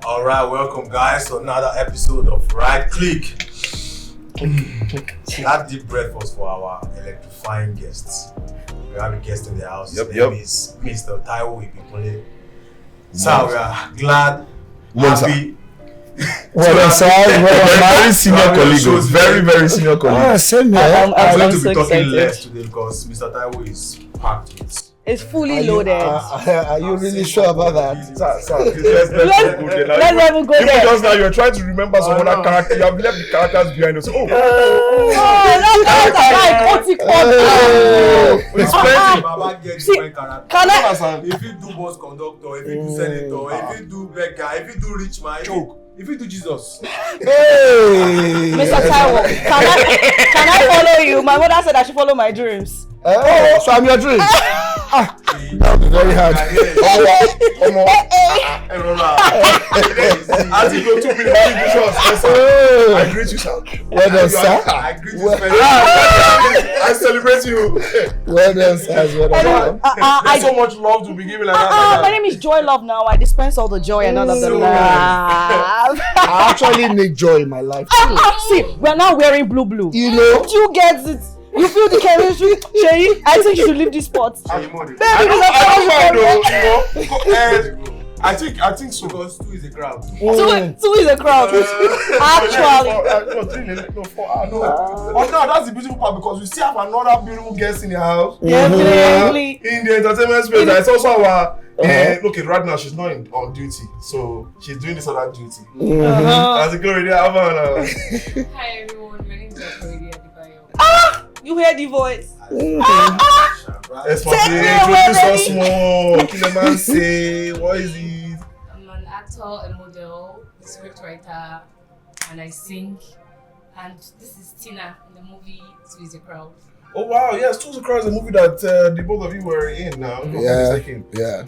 Alright, welcome guys to another episode of Right Klick. That deep breath was for our electrifying guests. We have a guest in the house. His name is Mr. Taiwo Ibikunle. So we are glad, happy. Well, sir, very senior colleague, very senior colleague. Same here. I'm going to be talking less today because Mr. Taiwo is packed with. It's fully loaded. Are you really sure about that? Let's never go there. Just now you're trying to remember some other character. You have left the characters behind us. It's plenty. Can I? If you do bus conductor, if you do senator, if you do beggar, if you do rich man, if you do Jesus. Hey, Mr. Taiwo, can I follow you? My mother said I should follow my dreams. Oh, so I'm your dream. That would be very hard. As you go to be I greet you, sir. Well done, sir. I greet you, sir. I celebrate you. Well done, sir. There's so much love to be given like that. My name is Joy Love now. I dispense all the joy and all of the love. I actually need joy in my life. See, we're now wearing blue. You know? You get it. You feel the chemistry, Shay? I think you should leave this spot. I think so. Because 2 is a crowd. Two is a crowd. Actually. No, 4. No. But now that's the beautiful part because we still have another beautiful guest in the house. Definitely. In the entertainment space. It's also our. Okay, right now she's not on duty, so she's doing this other duty. As a glory, Hi everyone, my name is Akorede Omotola. You hear the voice. Introduce us more. Kileman say, what is it? I'm an actor, a model, a scriptwriter, and I sing. And this is Tina in the movie Two is a Crowd. Oh wow, yes, Two is a Crowd is a movie that the both of you were in now. Yeah.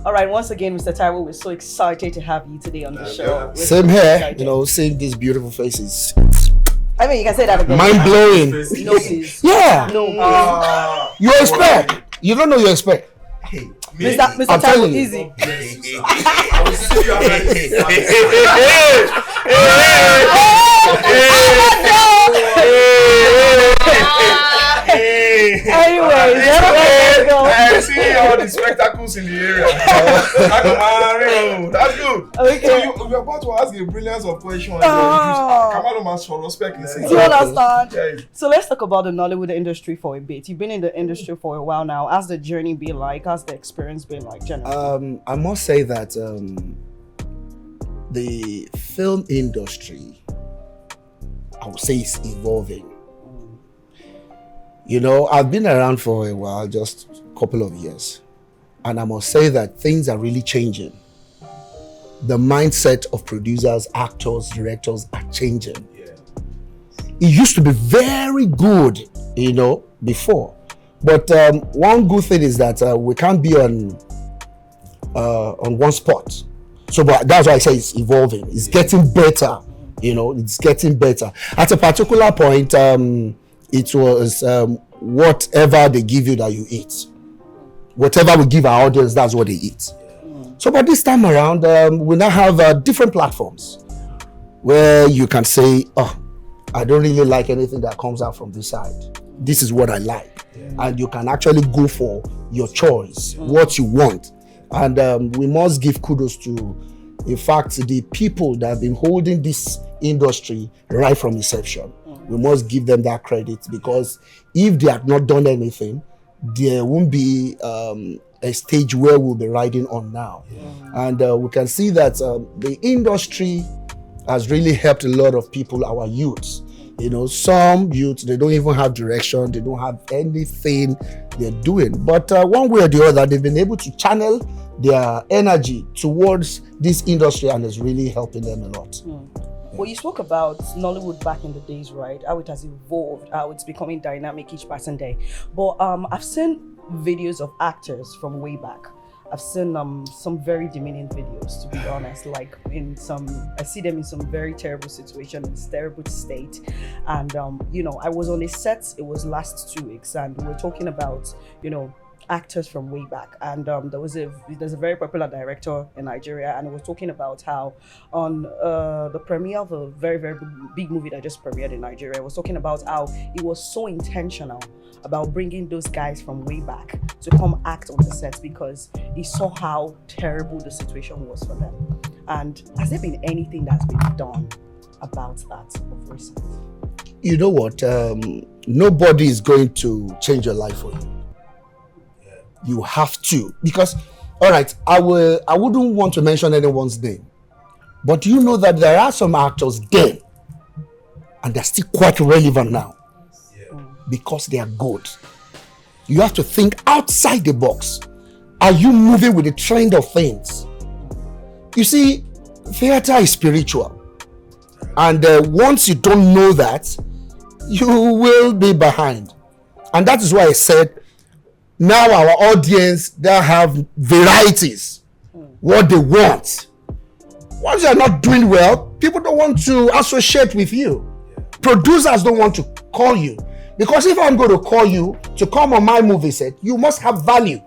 All right, once again, Mr. Taiwo, we're so excited to have you today on the show. Same here, seeing these beautiful faces. I mean, you can say that again. Mind blowing. No, please. Yeah. No. You expect. You don't know you expect. Hey, Mr. Taiwo, easy. I will see Anyways, I see all the spectacles in the area. That's good. Okay. So you're about to ask a brilliance of questions. Do you understand? Yeah. So let's talk about the Nollywood industry for a bit. You've been in the industry for a while now. How's the journey been like? How's the experience been like, generally? I must say that the film industry, I would say, is evolving. I've been around for a while, just a couple of years. And I must say that things are really changing. The mindset of producers, actors, directors are changing. Yeah. It used to be very good, before. But one good thing is that we can't be on one spot. So but that's why I say it's evolving. It's getting better. It's getting better. At a particular point, it was whatever they give you that you eat. Whatever we give our audience, that's what they eat. So but this time around, we now have different platforms where you can say, I don't really like anything that comes out from this side. This is what I like. And you can actually go for your choice, what you want. And we must give kudos to, in fact, the people that have been holding this industry right from inception. We must give them that credit, because if they had not done anything, there won't be a stage where we'll be riding on now. And we can see that the industry has really helped a lot of people, our youths. Some youths, they don't even have direction, they don't have anything they're doing. But one way or the other, they've been able to channel their energy towards this industry, and it's really helping them a lot. Well, you spoke about Nollywood back in the days, right? How it has evolved, how it's becoming dynamic each passing day. But I've seen videos of actors from way back. I've seen some very demeaning videos, to be honest. Like I see them in some very terrible situations, terrible state. And I was on a set. It was last 2 weeks, and we were talking about actors from way back, and there's a very popular director in Nigeria, and he was talking about how on the premiere of a very, very big movie that just premiered in Nigeria, he was talking about how he was so intentional about bringing those guys from way back to come act on the set because he saw how terrible the situation was for them. And has there been anything that's been done about that of recent? You know what? Nobody is going to change your life for you. You have to, because all right, I wouldn't want to mention anyone's name, but you know that there are some actors then and they're still quite relevant now because they are good. You have to think outside the box. Are you moving with the trend of things? You see, theater is spiritual, and once you don't know that, you will be behind. And that is why I said now our audience, they have varieties, what they want. Once you're not doing well, people don't want to associate with you. Producers don't want to call you. Because if I'm going to call you to come on my movie set, you must have value.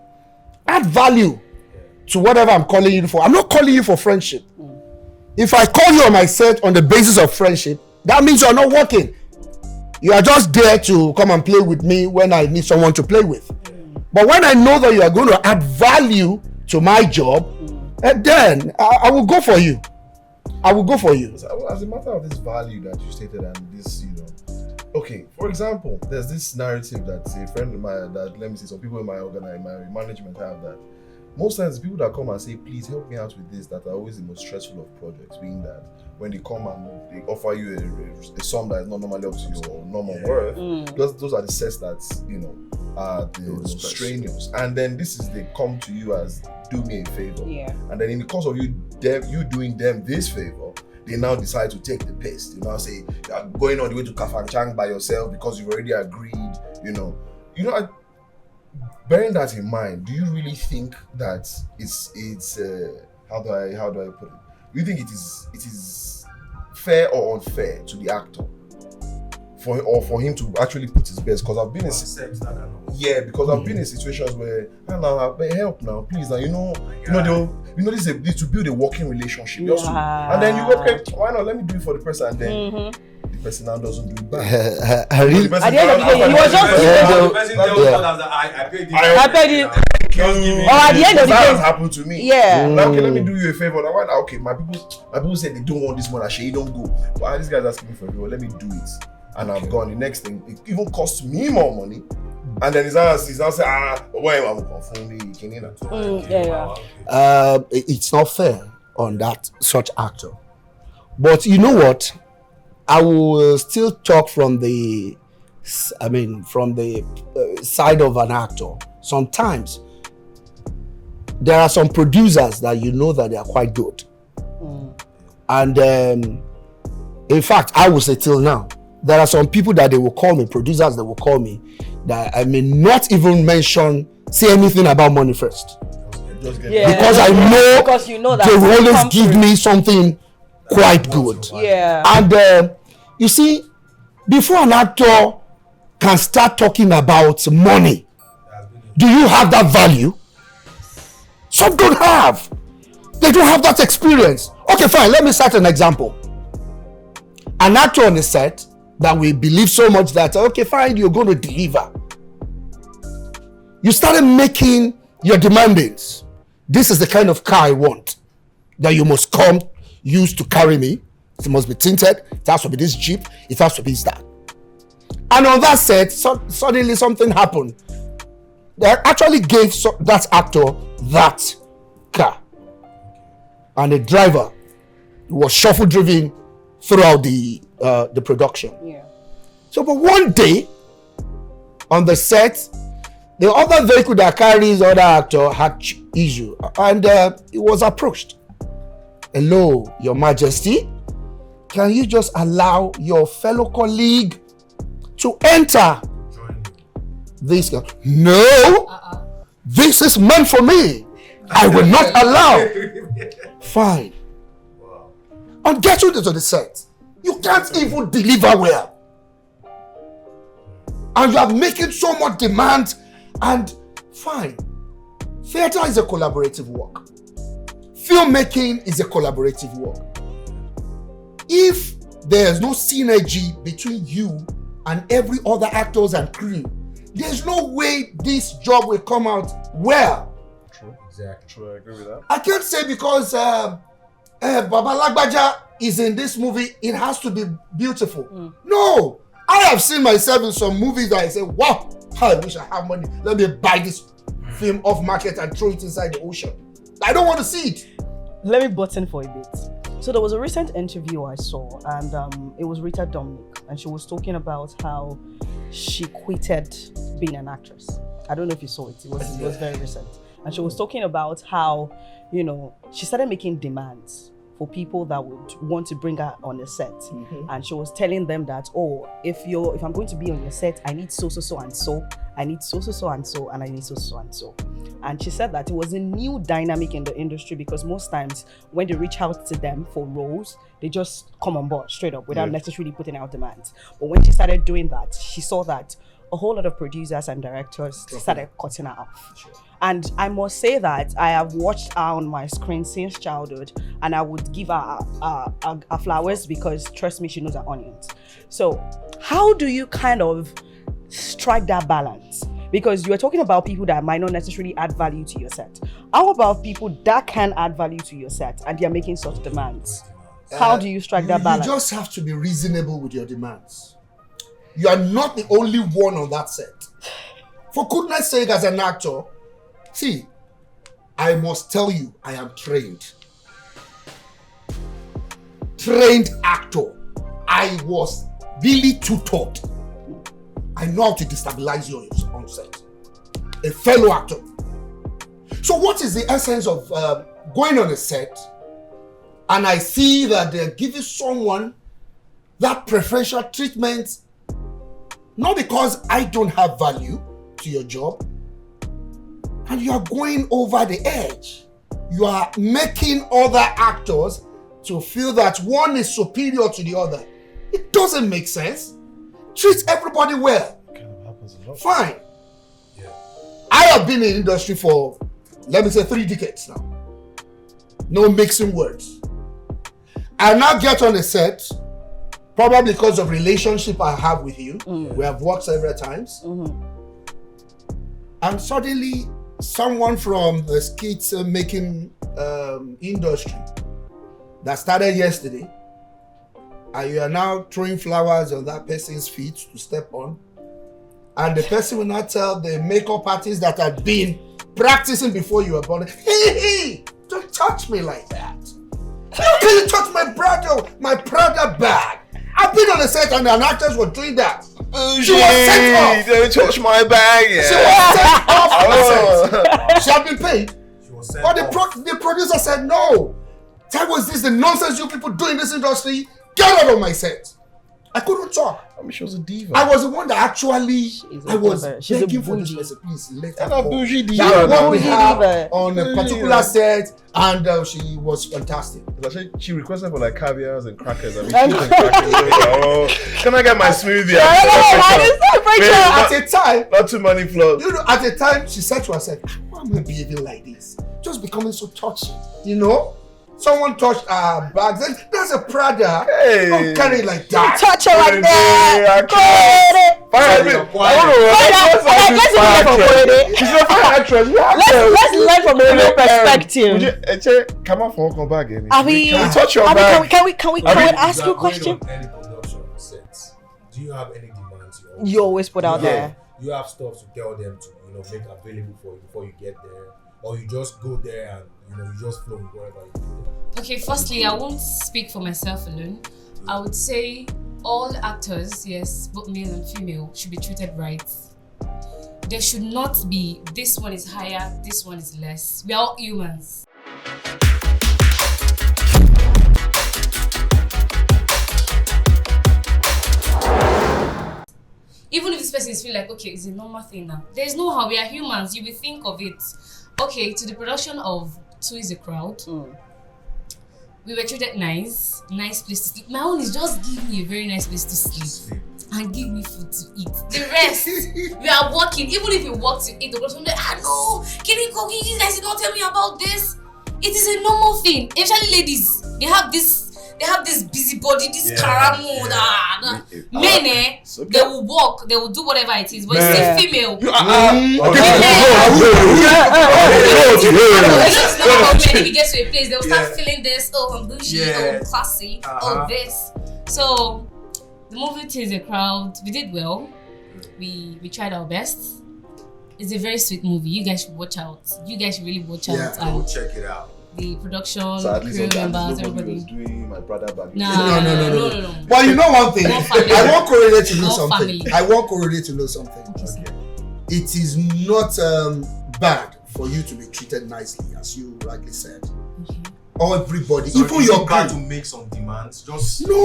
Add value to whatever I'm calling you for. I'm not calling you for friendship. If I call you on my set on the basis of friendship, that means you're not working. You are just there to come and play with me when I need someone to play with. But when I know that you are going to add value to my job, then I will go for you. I will go for you. As a matter of this value that you stated and this, okay, for example, there's this narrative that a friend of mine, that let me see, some people in my management have that. Most times, people that come and say, please help me out with this, that are always the most stressful of projects, being that when they come and they offer you a sum that is not normally up to your normal worth, those are the sets that, are the most strenuous. And then they come to you as, do me a favor. Yeah. And then in the course of you doing them this favor, they now decide to take the piss. They now say, you're going on the way to Kafanchang by yourself because you've already agreed, bearing that in mind, do you really think that it's how do I put it? Do you think it is fair or unfair to the actor for him to actually put his best? Because I've been I've been in situations where help now, please now, this to build a working relationship. And then you go, okay, why not? Let me do it for the person, and then the person now doesn't do it back. At the end of the day, he was just I paid you. Or at the end of the day, that happened to me. Yeah. Like, okay, let me do you a favor. Like, okay, my people said they don't want this money. You don't go. But this guy's asking me for a favor. Let me do it. And I've gone. The next thing, it even costs me more money. And then he's now saying, why am I confunding? It's not fair on that such actor. But you know what? I will still talk from the side of an actor. Sometimes there are some producers that that they are quite good. And in fact, I will say till now, there are some people that they will call me, producers that will call me, that I may not even say anything about money first. Because I know, that they will always give me something quite good. Yeah. And you see, before an actor can start talking about money, do you have that value? Some don't have. They don't have that experience. Okay, fine. Let me cite an example. An actor on the set that we believe so much that, okay, fine, you're going to deliver. You started making your demandings. This is the kind of car I want that you must come use to carry me. It must be tinted. It has to be this Jeep. It has to be that. And on that set, suddenly something happened. They actually gave that actor that car. And the driver was shuffle driven throughout the production. Yeah. So, but one day on the set, the other vehicle that carries the other actor had issue, and he was approached. Hello, Your Majesty. Can you just allow your fellow colleague to enter this car? No, this is meant for me. I will not allow. Fine. Wow. On getting to the set, you can't even deliver well. And you are making so much demand, and fine. Theater is a collaborative work. Filmmaking is a collaborative work. If there's no synergy between you and every other actors and crew, there's no way this job will come out well. True. Exactly. True, I agree with that. I can't say because Baba Lagbaja is in this movie, it has to be beautiful. No, I have seen myself in some movies that I say, wow, I wish I have money. Let me buy this film off market and throw it inside the ocean. I don't want to see it. Let me button for a bit. So there was a recent interview I saw, and it was Rita Dominic, and she was talking about how she quitted being an actress. I don't know if you saw it. It was very recent. And she was talking about how, you know, she started making demands for people that would want to bring her on the set. And she was telling them that, oh, if I'm going to be on your set, I need so and so, I need so and so, and I need so and so. And she said that it was a new dynamic in the industry because most times when they reach out to them for roles, they just come on board straight up without necessarily putting out demands. But when she started doing that, she saw that a whole lot of producers and directors started cutting her off. Sure. And I must say that I have watched her on my screen since childhood, and I would give her flowers because, trust me, she knows her onions. So how do you kind of strike that balance? Because you're talking about people that might not necessarily add value to your set. How about people that can add value to your set and they're making such demands? How do you strike that balance? You just have to be reasonable with your demands. You are not the only one on that set. For goodness sake, as an actor, see, I must tell you, I am trained. Trained actor. I was really tutored. I know how to destabilize you on set. A fellow actor. So what is the essence of going on a set and I see that they're giving someone that preferential treatment, not because I don't have value to your job, and you are going over the edge. You are making other actors to feel that one is superior to the other. It doesn't make sense. Treat everybody well. Kind of happens a lot. Fine. Yeah. I have been in the industry for, let me say, 3 decades now. No mixing words. I now get on a set, probably because of relationship I have with you. We have worked several times. And suddenly, someone from the skit making industry that started yesterday, and you are now throwing flowers on that person's feet to step on, and the person will not tell the makeup artist that had been practicing before you were born, hey, don't touch me like that. How can you touch my Prada bag? I've been on the set and the actors were doing that. She was sent off. Don't touch my bag. Yeah. She was sent off the set. She had been paid. She was sent But off. the producer said, no. Taiwo, is this the nonsense you people do in this industry? Get out of my set. I couldn't talk. I mean, she was a diva. I was the one that actually, She's I was a begging for this bougie. person, please let And her a go. bougie That diva. worked with Bougie her diva. on a Bougie particular diva. set, and she was fantastic. She requested for like caviars and crackers. I mean, cheese and crackers. Oh, can I get my smoothie? At a time, Not too many floors. you know, at a time, she said to herself, why am I behaving like this? Just becoming so touchy, you know? Someone touched her bags. That's a Prada. Hey. Don't carry it like that. Touch her like that. She's a fine actress. Let's learn from a real perspective. Come on for her bag. Can we touch your bag? Can we ask you a going question? on any production sets, do you have any demands You always put out there. You have stuff to tell them to, make available for you before you get there, or you just go there and you just flow with whatever you do. Okay, firstly, I won't speak for myself alone. I would say all actors, yes, both male and female, should be treated right. There should not be this one is higher, this one is less. We are all humans. Even if this person is feeling like, okay, it's a normal thing now. There's no how, we are humans, you will think of it. Okay, to the production of Two is a Crowd. We were treated nice place to sleep. My own is just give me a very nice place to sleep and give me food to eat. The rest, we are working. Even if we work till 8 o'clock, I'm like, no, can you guys did not tell me about this? It is a normal thing. Especially ladies, they have this busybody, this karamo. Men, they will walk, they will do whatever it is. But it's still female. If you get to a place, they will start feeling this. Oh, I'm bougie. Oh, I'm classy. Oh, this. So the movie Tease the Crowd, we did well. We tried our best. It's a very sweet movie. You guys should watch out. You guys should really watch out. Yeah, go check it out. The production, So at least crew members, nobody everybody. was doing my brother back. No. But you know one thing, More family. I want Akorede to know More something. family. I want Akorede to know something. Okay. It is not bad for you to be treated nicely, as you rightly said. Okay. Everybody, So even is your it bad to crew. make some demands? Just No. I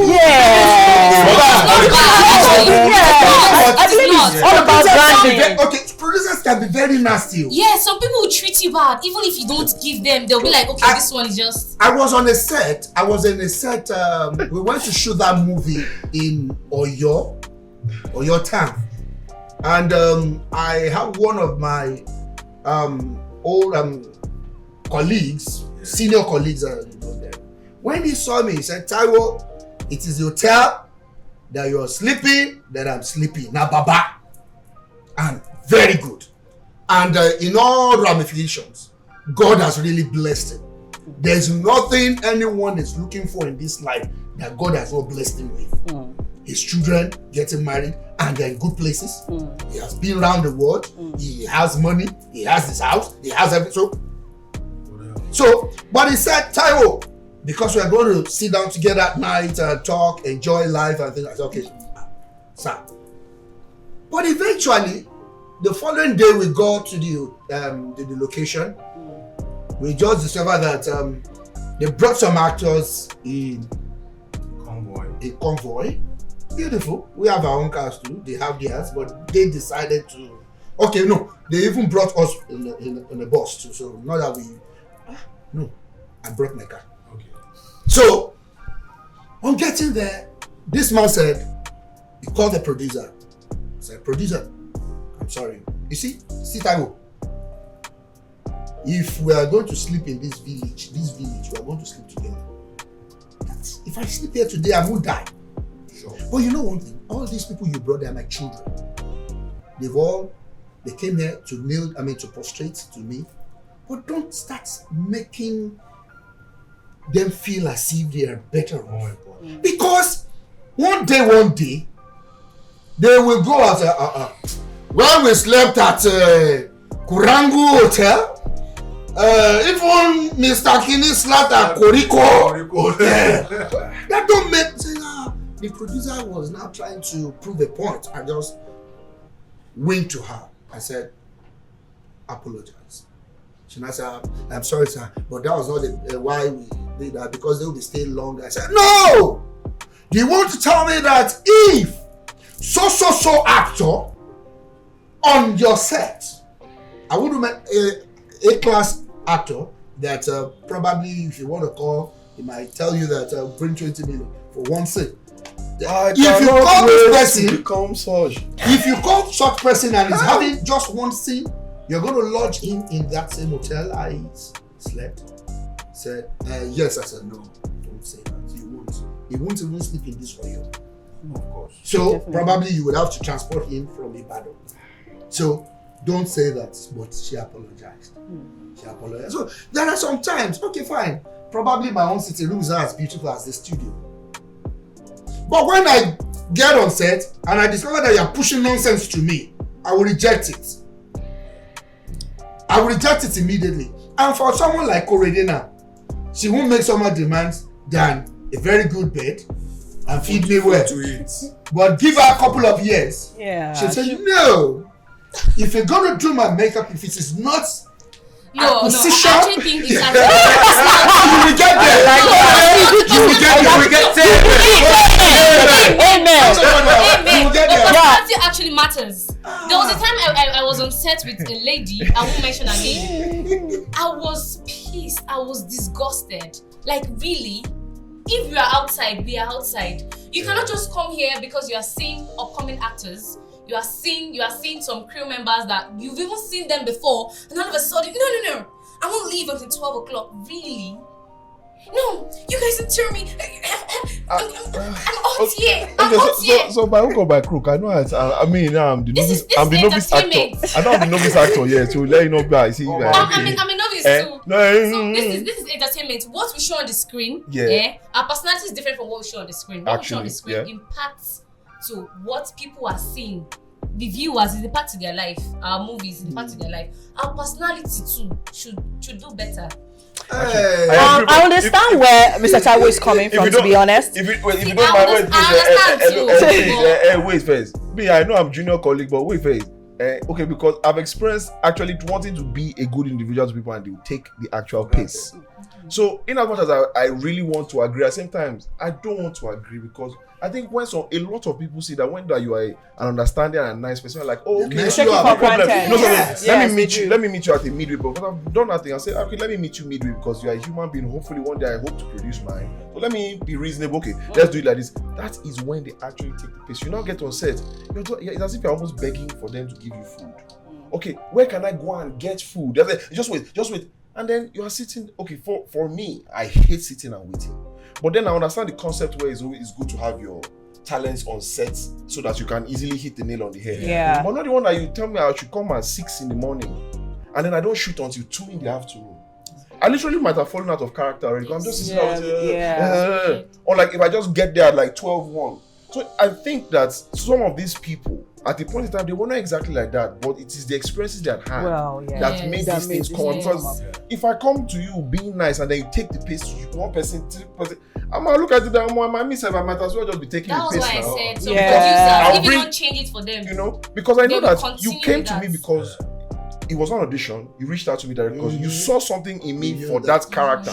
believe not. it's all about branding. Okay, producers can be very nasty. Yeah, some people will treat you bad. Even if you don't give them, they'll be like, okay, this one is just... I was in a set. We went to shoot that movie in Oyo town, and I have one of my old colleagues, senior colleagues, when he saw me, he said, Taiwo, it is the hotel that you're sleeping, that I'm sleeping. Now, Baba. And very good. And in all ramifications, God has really blessed him. There's nothing anyone is looking for in this life that God has not blessed him with. His children getting married and they're in good places. He has been around the world. He has money. He has his house. He has everything. So, but he said, Taiwo, because we're going to sit down together at night and talk, enjoy life and things. I said, okay, sir. But eventually, the following day we go to the location. We just discovered that they brought some actors in convoy. Beautiful. We have our own cars too. They have theirs, but they decided to. Okay, no, they even brought us in a bus too. So not that we. No, I brought my car. okay. So on getting there, this man said, he called the producer. He said, producer, I'm sorry. You see Taiwo, if we are going to sleep in this village, we are going to sleep together. If I sleep here today, I will die. Sure. But you know one thing, all these people you brought, they are my children. They came here to prostrate to me. But don't start making them feel as if they are better off. Because one day, they will go at when we slept at Kurangu Hotel, even Mr. Kinney slept at Koriko Hotel. That don't make sense. The producer was now trying to prove a point. I just winked to her. I said, apologize. She now said, I'm sorry, sir, but that was not why we did that, because they will be staying longer. I said, no! Do you want to tell me that if so actor on your set, I would make a class actor that probably, if you want to call, he might tell you that bring 20 million for one scene. If you call such person and he's having just one scene, you're going to lodge him in that same hotel I slept. Said, yes. I said, no, don't say that. He won't even sleep in this room. Of course. So probably you would have to transport him from Ibadan. So don't say that, but she apologized. So there are some times, okay, fine. Probably my own city rooms are as beautiful as the studio. But when I get on set and I discover that you're pushing nonsense to me, I will reject it. I will reject it immediately. And for someone like Akorede now, she won't make so much demands than a very good bed and feed me well. But give her a couple of years. Yeah. She'll say, no. If you're going to do my makeup, if it is not acquisition, I actually think it's actually... you will get there. You will get there. Amen. Personality actually matters. There was a time I was on set with a lady, I won't mention her name. I was pissed, I was disgusted. Like, really? If you are outside, we are outside. You cannot just come here because you are seeing upcoming actors. You are seeing some crew members that you've even seen them before, and all of a sudden, no, I won't leave until 12 o'clock. Really? No, you guys didn't tell me. I'm out here. I'm out here. So by hook or by crook, I know I'm the novice. I'm the novice actor. I know I'm the novice actor. Yeah, to let you know, guys. See, I'm a novice too. No, so this is entertainment. What we show on the screen, our personality is different from what we show on the screen. What we show on the screen impacts to what people are seeing. The viewers is impact to their life. Our movies impact to their life. Our personality too should do better. I understand where Mr. Taiwo is coming from, to be honest. If you don't mind, wait first. Me, I know I'm junior colleague, but wait first. Okay, because I've experienced actually wanting to be a good individual to people and they will take the actual pace. So, in as much as I really want to agree, at the same time, I don't want to agree because I think when a lot of people see that when you are an understanding and a nice person, you're like, oh, okay, you have no problem. Let me meet you at the midway. Because I've done nothing. I say, okay, let me meet you midway because you are a human being. Hopefully, one day I hope to produce mine. So let me be reasonable. Okay, let's do it like this. That is when they actually take the pace. You now get on set. It's as if you're almost begging for them to give you food. Okay, where can I go and get food? Just wait. And then you are sitting. Okay, for me, I hate sitting and waiting. But then I understand the concept where it's always good to have your talents on set so that you can easily hit the nail on the head. Yeah. But not the one that you tell me I should come at 6 in the morning and then I don't shoot until 2 in the afternoon. I literally might have fallen out of character already. I'm just sitting or like if I just get there at like 12:01. So I think that some of these people at the point in time they were not exactly like that, but it is the experiences they had that made these things come. Because if I come to you being nice and then you take the pace to one person, I'm gonna look at it and I might as well just be taking the pace. That's why I said so. If you don't change it for them, because I know that you came to me because it was an audition. You reached out to me directly because you saw something in me for that character,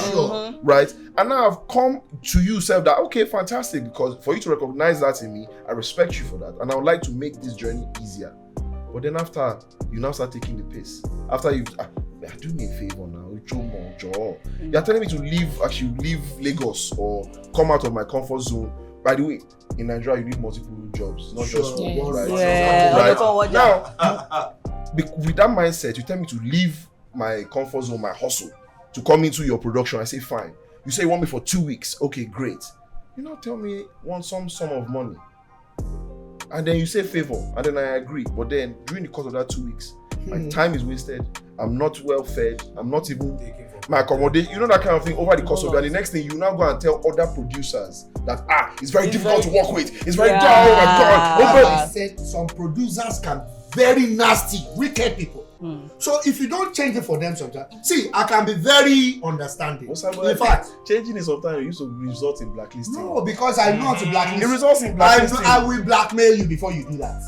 right? And now I've come to you, self that okay, fantastic, because for you to recognize that in me, I respect you for that, and I would like to make this journey easier. But then after you now start taking the pace, after you do me a favor now, you're telling me to leave Lagos or come out of my comfort zone. By the way, in Nigeria, you need multiple jobs, not just one, right? Now, with that mindset, you tell me to leave my comfort zone, my hustle, to come into your production. I say, fine. You say you want me for 2 weeks. Okay, great. You now tell me want some sum of money. And then you say favor, and then I agree. But then during the course of that 2 weeks, my time is wasted. I'm not well fed. I'm not even my accommodation. That kind of thing over the course of that. The next thing you now go and tell other producers that it's very difficult to work with. It's very oh my God. I said some producers can very nasty, wicked people. So if you don't change it for them sometimes, see, I can be very understanding. In fact, changing it sometimes used to result in blacklisting. No, because I know how to blacklist. It results in blacklisting. I will blackmail you before you do that.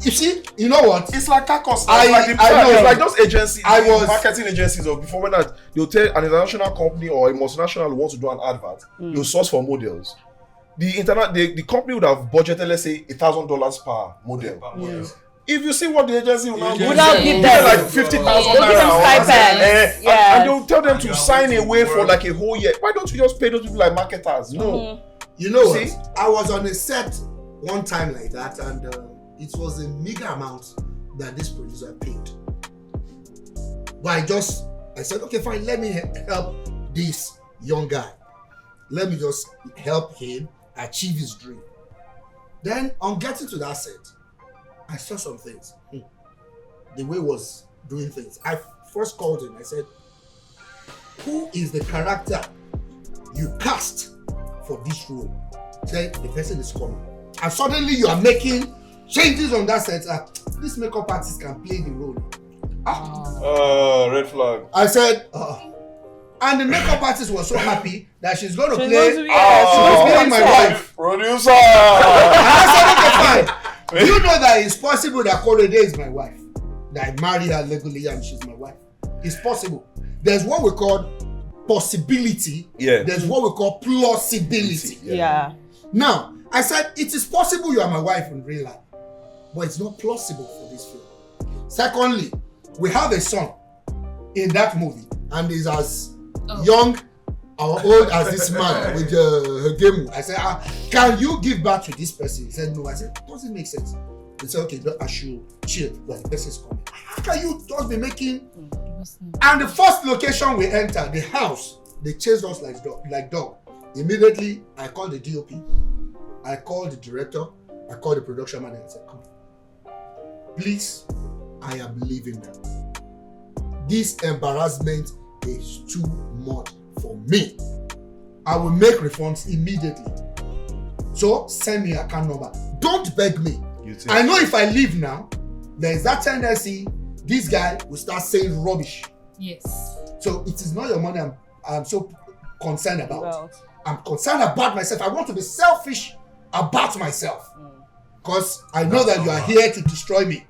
You see, you know what? It's like tacos. It's like those agencies, marketing agencies of before when they'll tell an international company or a multinational who wants to do an advert, they'll source for models. The company would have budgeted, let's say, $1,000 per model. If you see what the agency will now give them like 50,000 and they'll tell them to sign away for like a whole year. Why don't you just pay those people like marketers? No. You know what? I was on a set one time like that, and it was a meager amount that this producer paid. But I said, okay, fine, let me help this young guy. Let me just help him achieve his dream. Then on getting to that set, I saw some things. The way he was doing things. I first called him. I said, who is the character you cast for this role? He said, the person is coming. And suddenly you are making changes on that set. This makeup artist can play the role. Red flag. I said, and the makeup artist was so happy that she's going to play. She's playing my wife. Producer. I said, okay, fine. Do you know that it's possible that Akorede is my wife? That I married her legally and she's my wife. It's possible. There's what we call possibility. Yeah. There's what we call plausibility. Yeah. Now, I said, it is possible you are my wife in real life, but it's not plausible for this film. Secondly, we have a son in that movie, and he's as young or old as this man with her game. I said, can you give back to this person? He said, no. I said, doesn't make sense. He said, okay, I should chill, but the person's coming. How can you just be making? And the first location we entered, the house, they chased us like dog. Immediately, I called the DOP, I called the director, I called the production manager. I said, come on, please, I am leaving now. This embarrassment is too much for me. I will make refunds immediately. So send me your account number. Don't beg me. I know if I leave now, there is that tendency this guy will start saying rubbish. Yes. So it is not your money I'm so concerned about. I'm concerned about myself. I want to be selfish about myself. Because I know that you are here to destroy me,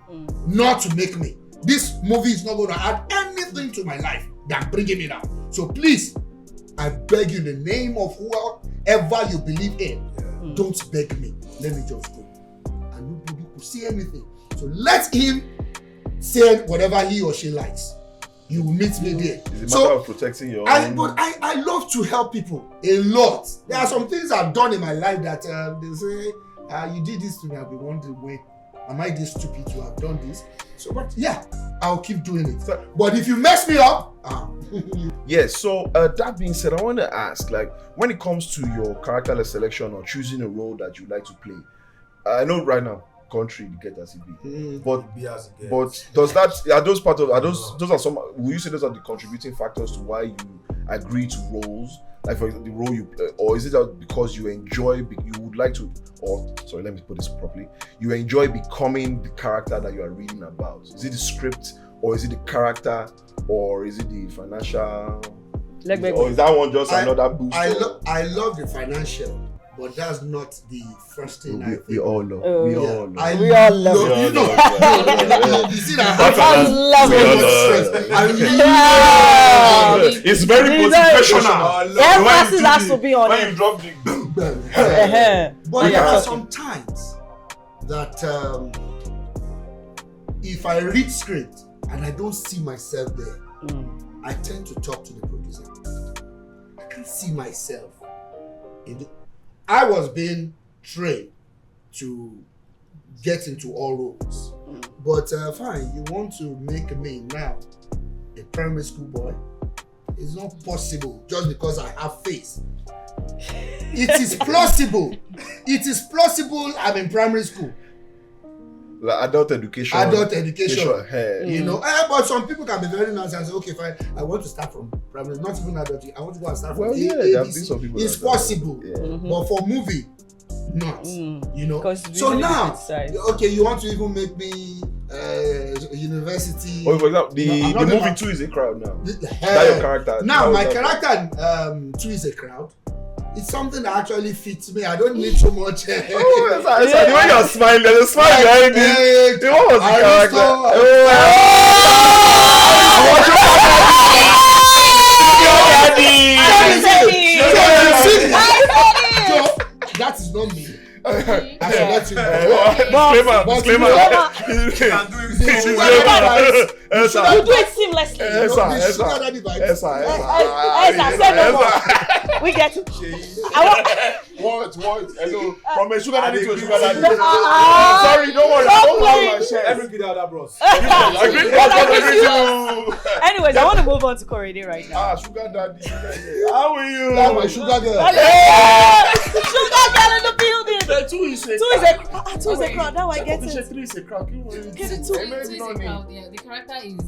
not to make me. This movie is not going to add anything to my life than bringing me down. So please, I beg you in the name of whoever you believe in, don't beg me. Let me just go. And nobody could see anything. So let him say whatever he or she likes. You will meet me there. It's a matter of protecting your own. But I love to help people a lot. There are some things I've done in my life that they say, you did this to me, I'll be wondering, wait, am I this stupid to have done this? So, but yeah, I'll keep doing it. But if you mess me up, Yes, so that being said, I want to ask, like, when it comes to your characterless selection or choosing a role that you like to play, I know right now, country you get as it be, but does that are those part of those are some? Will you say those are the contributing factors to why you agree to roles? Like for example, the role you, or is it that because you enjoy, you would like to, or sorry, let me put this properly, you enjoy becoming the character that you are reading about? Is it the script, or is it the character, or is it the financial? Or is that one just another boost? I love the financial, but that's not the first thing I think. We all love. We all love. We all love. You know, you see that? I love it. It's very motivational. Emphasis has to be on when it. you drop the But there are some times that if I read script and I don't see myself there, I tend to talk to the producer. I can't see myself in the. I was being trained to get into all roles, but fine, you want to make me now a primary school boy? It's not possible just because I have face. It is plausible. It is plausible. I'm in primary school. Like adult education. You know, but some people can be very nice and say, okay, fine, I want to start from primary, not even adult. I want to go and start from ABC. It's possible, but for movie, not. You know. So now, okay, you want to even make me university. Oh, for example, the movie 2 is a crowd now. That your character. Now my character 2 is a crowd. It's something that actually fits me. I don't need so much. The way you're smiling, there's a smile behind it. What was the character? That is not me. You do it seamlessly. We get it. What? Hello. From a sugar daddy to a sugar daddy. Sorry, don't worry. Don't hold my share. Every kid out there, bros. Anyways, I want to move on to Akorede right now. Sugar daddy. How are you? That's my sugar girl. Sugar girl in the building. 2 is a crowd. 2 is a crowd. Now I get it. 3 is a crowd. Get it. 2 is a crowd. Yeah, the character is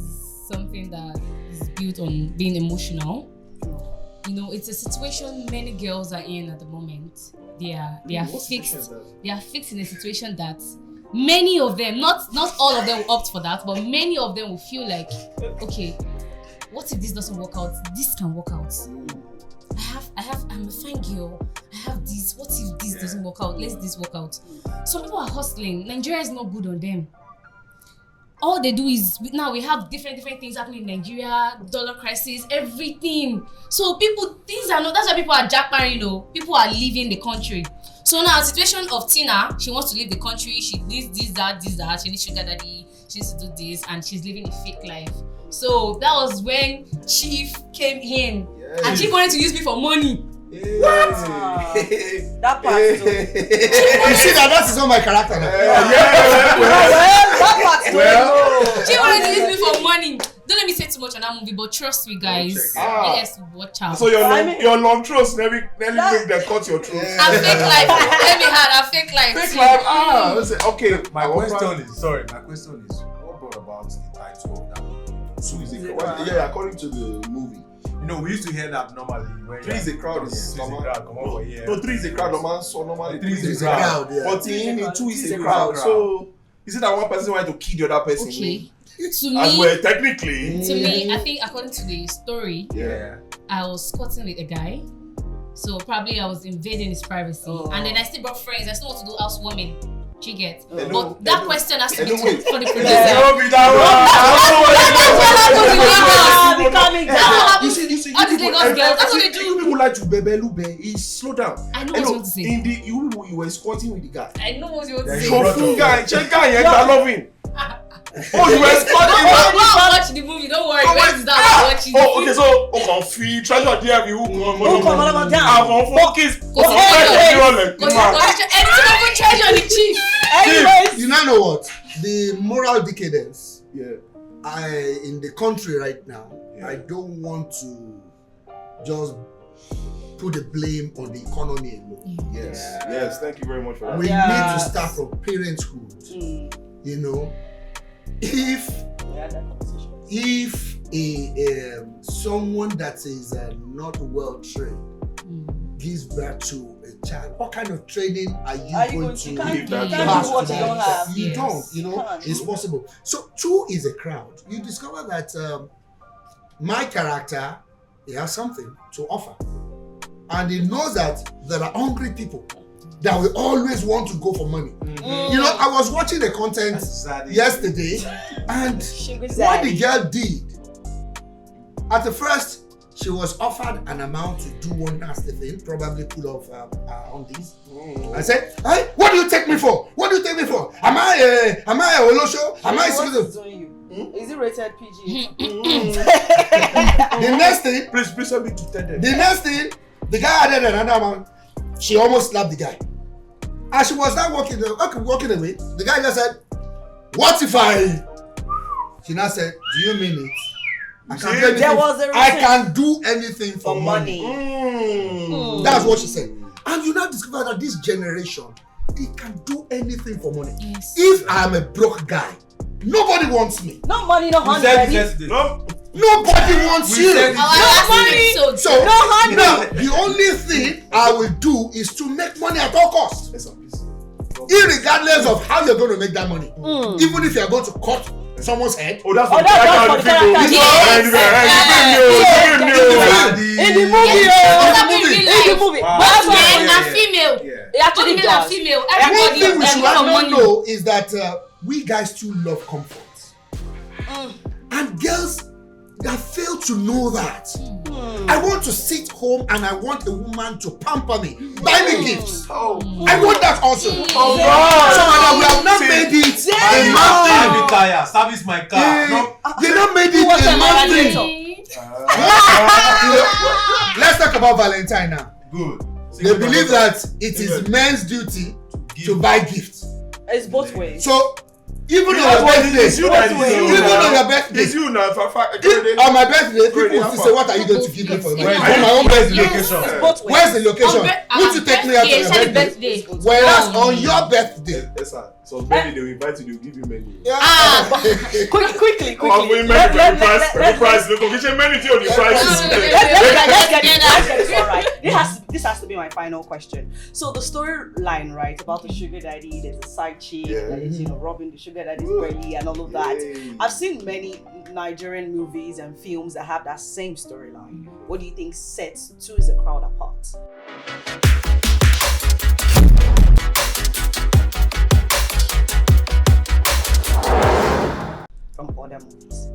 something that is built on being emotional. You know, it's a situation many girls are in at the moment. They are fixed. They are fixed in a situation that many of them, not all of them will opt for that, but many of them will feel like, okay, what if this doesn't work out? This can work out. I'm a fine girl. I have this. What if this doesn't work out? Let's this work out. Some people are hustling. Nigeria is not good on them. All they do is, now we have different things happening in Nigeria, dollar crisis, everything. So that's why people are jackpotting, you know. People are leaving the country. So now, situation of Tina, she wants to leave the country, she needs this, that, she needs sugar daddy, she needs to do this, and she's living a fake life. So that was when Chief came in, and Chief wanted to use me for money. What? That part is okay. You see that is not my character now. That part is okay. She wanted to use me for money. Don't let me say too much on that movie, but trust me, guys. Yes, watch out. So your long throats nearly make them cut your throat. I'm fake life. Let me have a fake life. Fake life. Okay. My question is, what brought about the title of that movie? Two is a crowd. Yeah, according to the movie. You know, we used to hear that normally. When 3 is a crowd. Three is a crowd. Come over here. No, 3 is a crowd. Normally 3 It's a crowd, yeah. But in 2 is a crowd. crowd. So is it that one person wanted to kill the other person? Okay. As well, technically. To me, I think according to the story, Yeah. I was squatting with a guy. So probably I was invading his privacy. And then I still brought friends. I still want to do housewarming. Do you get? Hello? But that question has to be Hello, for the producer. Don't be that Becoming You see, All these Lagos girls, that's what they do. You people like to bebelube. Slow down. I know what you want to say. In the you were squatting with the guy. I know what you want to Yeah, say. you Shofu guy, check guy, you loving. Oh, you were squatting. Go watch the movie. Don't worry. Wait, watch it. Oh, okay, so on free treasure there we who come on down. on focus. Anything treasure on the chief. Anyways, You now know what? The moral decadence Yeah. in the country right now, Yeah. I don't want to just put the blame on the economy alone. Yes. Thank you very much for that. We Yeah. need to start from parenthood. You know, if someone that is not well trained gives birth to a child, what kind of training are you going to give that you child? can't do what you don't have. You Yes. don't, you know, Can't. it's possible. So 2 is a crowd. You discover that my character, he has something to offer. And he knows that there are hungry people that will always want to go for money. You know, I was watching the content yesterday, and what the girl did, at the first, she was offered an amount to do one nasty thing, probably pull off her undies. I said, "Hey, what do you take me for? What do you take me for? Am I a Olosho? Am I a Is it rated PG? The next thing, Please help me to tell them. the next thing, the guy added another amount. She almost slapped the guy. As she was now walking away, the guy just said, "What if I?" She now said, "Do you mean it? I can do anything, There was a I reason can do anything for for money." money. That's what she said. And you now discover that this generation, they can do anything for money. Yes. If I am a broke guy, nobody wants me. No money, no We honey, said baby. this yesterday. No, Nobody wants We you. said it. Our last episode. So No honey. now the only thing I will do is to make money at all costs, Yes, sir, please. irregardless of how you're going to make that money. Even if you're going to cut someone's head. oh, that's Oh, what that's I for the can't character. feel. In the movie, in the movie. Wow. But that's Men why are female. Yeah. it actually Both male and does. female. One Everybody thing we is should for not money. know is that we guys too love comfort. And girls that fail to know that. I want to sit home and I want a woman to pamper me, buy me gifts. I want that also. Oh God! So that we have not made it a man Buy thing. me tire, service my car. No, They not made it What's a a man man thing. You know, let's talk about Valentine now. good. They believe that it is men's duty to buy gifts. It's both ways. So even on your birthday, It's you that is even on your birthday, It's you now. on my birthday, people will say, "What are you going to give me for my Yes. birthday?" On my own birthday. Yes. It's both ways. Where's the location? Would you take me out on your birthday? Whereas on your birthday, Yes, sir. So maybe they will invite you, they will give you menu. Quickly. Oh, we made the price. Look, we should manage on the price. Let's get this all right. This has to be my final question. So the storyline, right, about the sugar daddy, there's a side chick that is, robbing the sugar daddy's belly and all of that. Yay. I've seen many Nigerian movies and films that have that same storyline. What do you think sets Two is a Crowd apart? From other movies.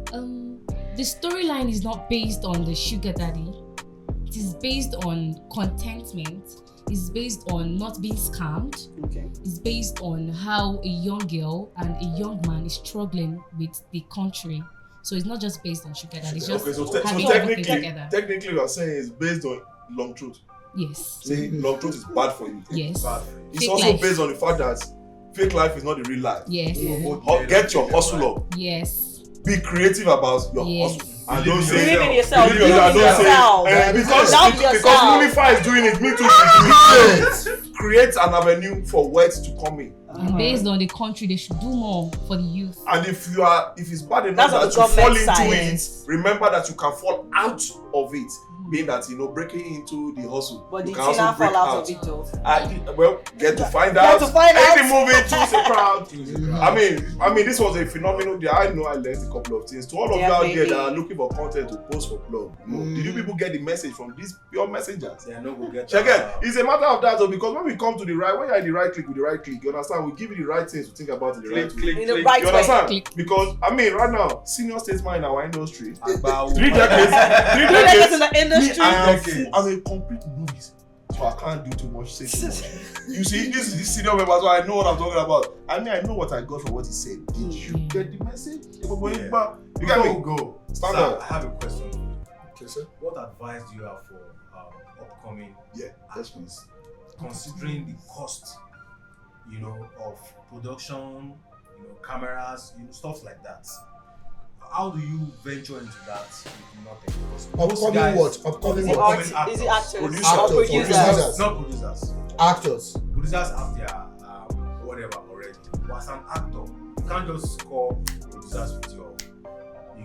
The storyline is not based on the sugar daddy. It is based on contentment. is based on not being scammed. Okay. It's based on how a young girl and a young man is struggling with the country. So it's not just based on sugar daddy. It's just having everything together. Technically, you are saying it's based on long truth. Yes. Say long truth is bad for you. Yes. It's Fake also life. based on the fact that fake life is not the real life. Yes. Get your hustle up. Yes. Be creative about your Yes. hustle. And don't say Believe in yourself. believe in yourself. Don't say because Unify is doing it, me too. Create an avenue for words to come in. And based on the country, they should do more for the youth. And if it's bad enough that you fall into it, remember that you can fall out of it. Being that breaking into the hustle, But you the can also Tina break fall out out. of it though. Get to find out. Any movie, choose a crowd. I mean, this was a phenomenal day. I know I learned a couple of things. To all of you out there that are looking for content to post for blog, did you people get the message from these pure messengers? Yeah, no, we'll get Check it. It's a matter of that, though, because when we come to the right, when you're in the right click with the right click, you understand? We give you the right things to think about in the right way. In the right You understand? Click. Because right now, senior statesman in our industry, about 3 decades, 3 Decades in decades. the industry. I'm a complete novice, so I can't do too much. Say too much. You see, this is the senior member, so I know what I'm talking about. I know what I got from what he said. Did you get the message? You get me? Go. Stand Sir, up. I have a question. Okay, sir. What advice do you have for upcoming Please. considering the cost, of production, cameras, stuff like that? How do you venture into that with nothing? Upcoming what? Upcoming what? Is it actors? Producers. Or producers? Not producers. Actors. Producers have their whatever already. But as an actor, you can't just call producers with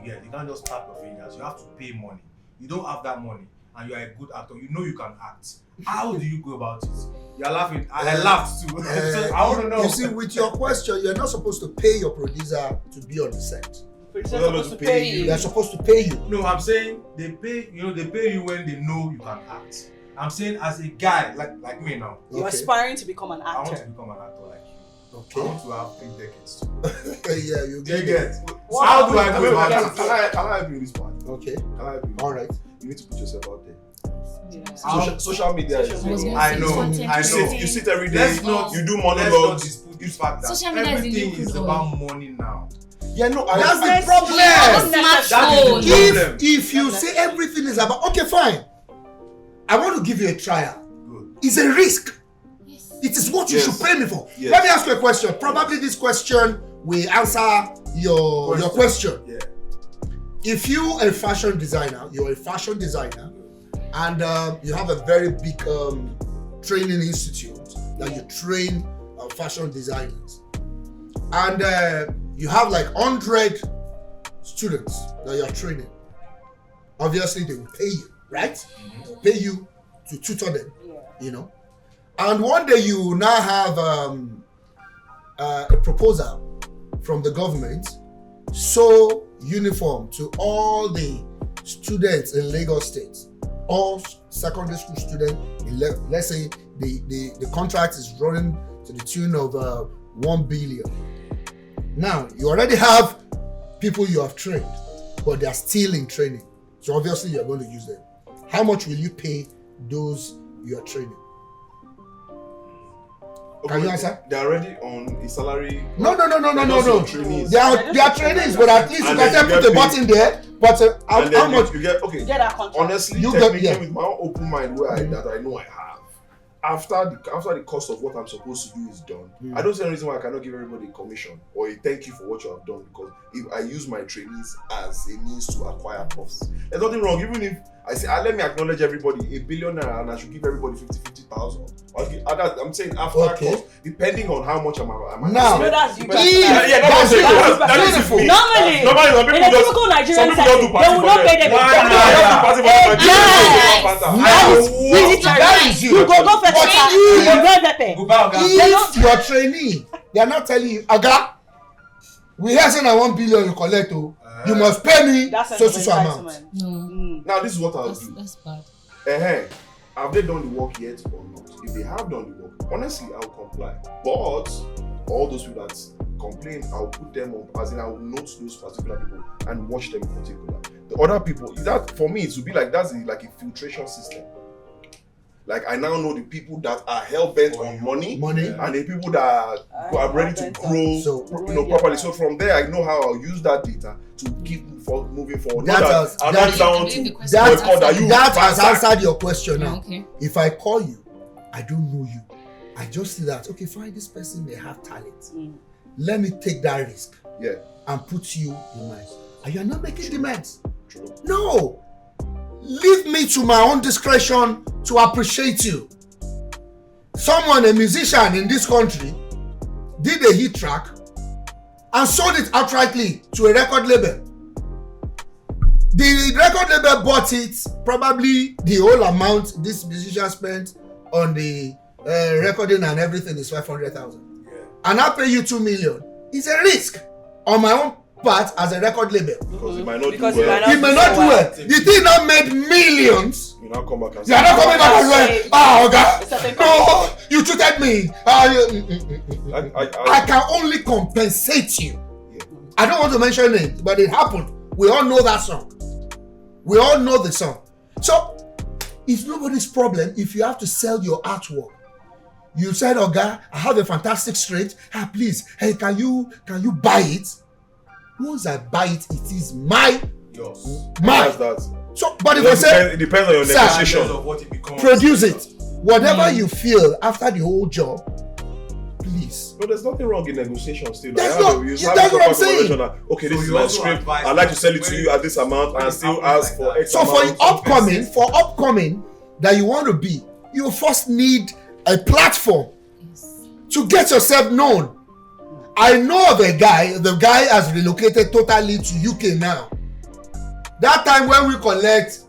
you can't just tap your fingers. You have to pay money. You don't have that money and you are a good actor. You know you can act. How do you go about it? You're laughing. I laughed too. So I want to know. You see, with your question, you're not supposed to pay your producer to be on the set. Producers supposed to pay you. They're supposed to pay you. No, I'm saying they pay you when they know you can act. I'm saying as a guy like me now. You're aspiring to become an I want to actor. become an actor like you. Okay. I want to have 3 decades too. Yeah, you Do you get get? it. How do I go about it? Can I help you in this part? Okay. Can I help you? All right. You need to put yourself out there. Yeah. Social media is. I know. You sit every day. Let's not. You do Let's not monologues. dispute the fact that Social media is the everything new is crude about oil. money now. Yeah, no. That's the problem. Smartphone. If you say everything is about, okay, fine. I want to give you a trial. Good. It's a risk. Yes. It is what you Yes. should pay me for. Yes. Let me ask you a question. Probably this question will answer your question. Yeah. If you're a fashion designer, and you have a very big training institute that you train fashion designers, and you have like 100 students that you're training. Obviously, they will pay you, right? They'll pay you to tutor them, And one day you now have a proposal from the government, sew uniform to all the students in Lagos State, all secondary school students. Let's say the contract is running to the tune of 1 billion. Now you already have people you have trained, but they are still in training. So obviously you are going to use them. How much will you pay those you are training? Can you answer? They're already on a salary. No. Trainees. They are trainees, but at least you And can then you put get a button there. But how And then much? you get okay. Get that contract. Honestly, You technically, get- with my own open mind, that I know I have. After the cost of what I'm supposed to do is done, I don't see any reason why I cannot give everybody a commission or a thank you for what you have done, because if I use my trainees as a means to acquire profits, there's nothing wrong. Even if I say, let me acknowledge everybody, $1 billion, and I should give everybody 50,000. I'm saying after cost, depending on how much I'm Now, that's you. Normally, in a typical Nigerian setting, they will not pay them. that is you. You go fetch But it. you- You go pay. If your trainee, they are not telling you, Aga, we hear saying I 1 billion you collect, you must pay me That's so amount. No, Now this is what I'll do. that's bad. Have they done the work yet or not? If they have done the work, honestly, I'll comply. But all those people that complain, I'll put them on, as in I will note those particular people and watch them in particular. The other people, that for me, it would be like that's like a filtration system. Like I now know the people that are hell bent on money, Yeah. and the people that are ready to grow, properly. So from there, I know how I'll use that data to keep moving forward. That has answered your question now. Okay. If I call you, I don't know you. I just see that, okay, fine, this person may have talent. Let me take that risk. Yeah. And put you in mind. And you're not making demands. True. No. Leave me to my own discretion to appreciate you. Someone, a musician in this country, did a hit track and sold it outrightly to a record label. The record label bought it, probably the whole amount this musician spent on the recording and everything is 500,000. Yeah. And I pay you 2 million. It's a risk on my own part as a record label. Because it might not Because do it well. might He may not do well. The thing not made millions. You now come back and You are not coming back and say, Certain no, you cheated me. I I can only compensate you. Yeah. I don't want to mention it, but it happened. We all know that song. We all know the song. So, it's nobody's problem if you have to sell your artwork. You said, Oga, I have a fantastic script. Please, hey, can you buy it? Once I buy it, it is my. That's that. So, but if I say, It depends on your Sir, negotiation. Of what it becomes. produce it, whatever you feel after the whole job, please. But there's nothing wrong in negotiation still. That's I have not- a- you that's have a what I'm proper saying. conversation that, okay, this So is you my also script. advise I'd like to that sell it to when- you at this amount when and it still happens ask like for that. X So amount. for upcoming that you want to be, you first need a platform to get yourself known. I know the guy has relocated totally to UK now. That time when we collect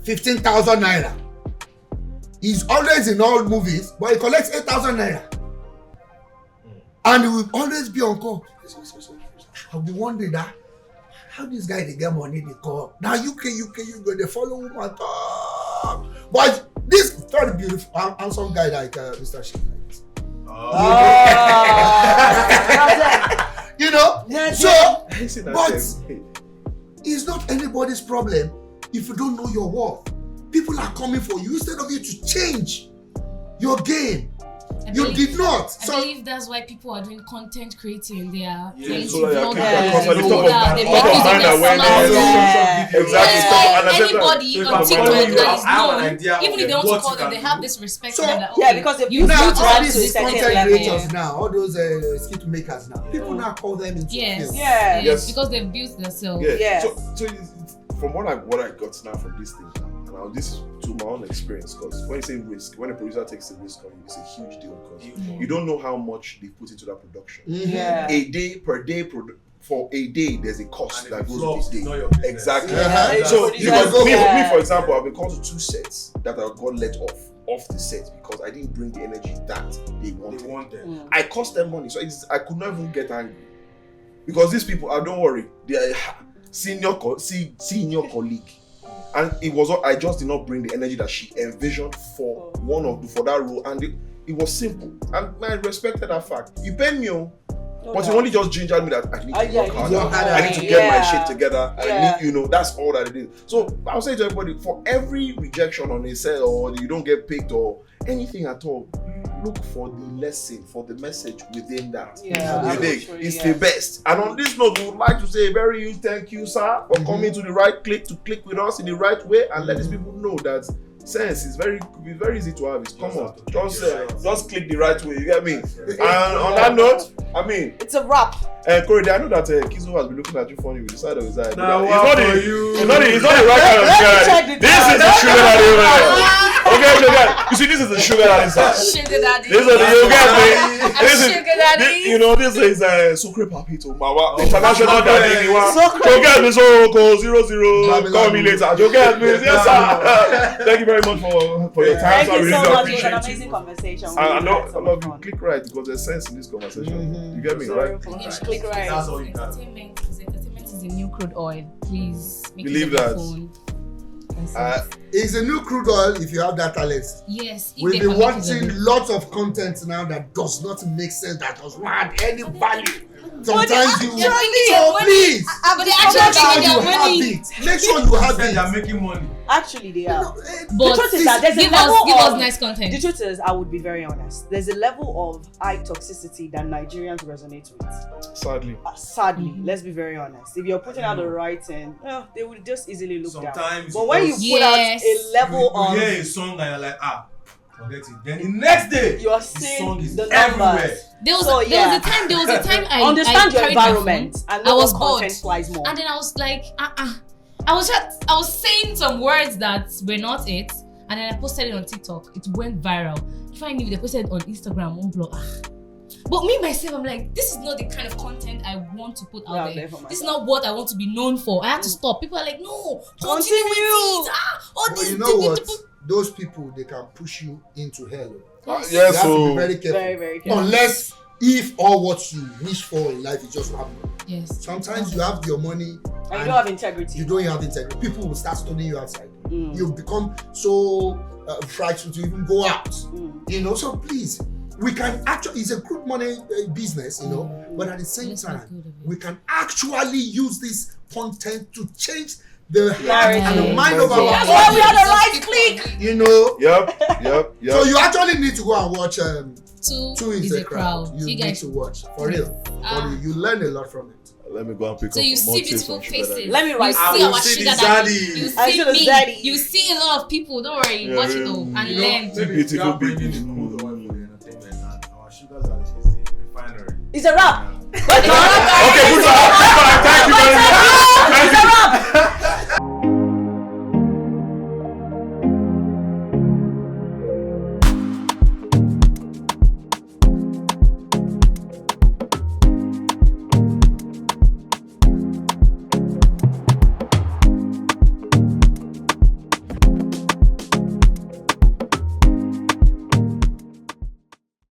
15,000 naira, he's always in all movies, but he collects 8,000 naira. And he will always be on call. I'll be wondering that how this guy they get money they call. Now UK, you go they follow him at all. But this very beautiful handsome guy like Mr. Shik. You know, so but it's not anybody's problem if you don't know your worth. People are coming for you instead of you to change your game. You did not. I So believe that's why people are doing content creating. They are plenty so that vloggers, they can constantly talk about- they talk make about use of mind their awareness. smartphone. Exactly. That's So, why and I said that- anybody So if on I'm TikTok following you, that I is have an known, idea even of if they want what to call you them, can they have do. this respect So, for them that, yeah, okay, because they've you used now built it all up to these a certain content level. creators now, all those skit makers now, people now call them into Yes. film. Yeah. Yes. Because they've built themselves. Yeah. Yes. So from what I got now from this thing, and now this is to my own experience, because when you say risk, when a producer takes a risk on you, it's a huge deal because you don't know how much they put into that production. Yeah. A day per day for a day, there's a cost And that if it goes flops, with the it's not day. your business. Exactly. Yeah. So Producers because go- me, yeah. for example, I've been called to 2 sets that I got let off the set because I didn't bring the energy that they They wanted. want them. I cost them money, so I could not even get angry because these people, don't worry, they are senior colleague, and I just did not bring the energy that she envisioned for that role, and it was simple, and I respected that fact. You paid me, but you only just gingered me that I need to work harder. I need to get my shit together. I need, that's all that it is. So I'll say to everybody, for every rejection on a set or you don't get picked or anything at all, look for the lesson, for the message within that. Yeah, You dig? true, It's yeah. the best. And on this note, we would like to say a very huge thank you, sir, for coming to the Right Klick to click with us in the right way and let these people know that sense is very easy to have. It's common. Just click the right way. You get me? And on that note, I mean, It's a wrap. Akorede, I know that Kizo has been looking at you funny with the side of his eye. Now, He's what not for the- you? He's not the right kind of Let me guy. check the This time. is the sugar daddy over there. Okay. You see, this is the sugar daddy side. Sugar daddy. This is the you get me. This is Sugar daddy. this is Sucre Papito Mawa international daddy. Sucre. You get me? So call 00. Call me later. You get me? Yes, sir. Thank you very much for your time. Thank So I you really so do much. It was an appreciate amazing it. conversation. I know Had so I love much you. fun. Click right because there's sense in this conversation. You get me, right? You should click right. That's all you got. Entertainment is the new crude oil. Please make Believe use of that. your phone. It's a new crude oil if you have that talent. Yes. if We've they been can make use of watching it. lots of content now that does not make sense, that does not add any value. Sometimes you. actually- So please, But they make actually sure making you their have money. it. Make sure you have They are it. making money. Actually, they are. But the truth is that there's a give level us of nice content. The truth is, I would be very honest. There's a level of high toxicity that Nigerians resonate with. Sadly. Sadly, let's be very honest. If you're putting out the right thing, they will just easily look down. Sometimes But when you because put out Yes. a level you of, hear a song and you're like, forget it. Then the next day, you are the seeing song is the everywhere. numbers. There was So, a time I Understand your carried my environment phone. and I know was what bored. content flies more. And then I was like, I was saying some words that were not it, and then I posted it on TikTok. It went viral. If I knew, they posted it on Instagram, one blog. But me myself, I'm like, this is not the kind of content I want to put out there. This is not what I want to be known for. I had to stop. People are like, no, continue with it. All But these you know what? Those people, they can push you into hell. Yes, You have to so be very careful. Very, very careful. Unless if all what you wish for in life is just have money. Yes. Sometimes you have your money And you don't have integrity. you don't have integrity. People will start studying you outside. Mm. You become so frightful to even go out. You know, so please, we can actually, it's a good money business, you know, but at the same Let's make time, good of it. we can actually use this content to change the heart Narrative. and the mind of our That's why we audience. are the right click. You know, Yep. so you actually need to go and watch Two is a crowd. You need guys to watch for real. You learn a lot from it. Let me go and pick So up you more see tips beautiful from Sugar Daddy. faces. Let me write. You I see will our see sugar the daddy. zaddy. You I see see the me. zaddy. You see a lot of people. Don't worry. Yeah, Watch it all and You know, learn. maybe Beautiful we are bringing people. the crude oil for the entertainment and our sugars are the refinery. It's a wrap. Okay, good. Thank you very much.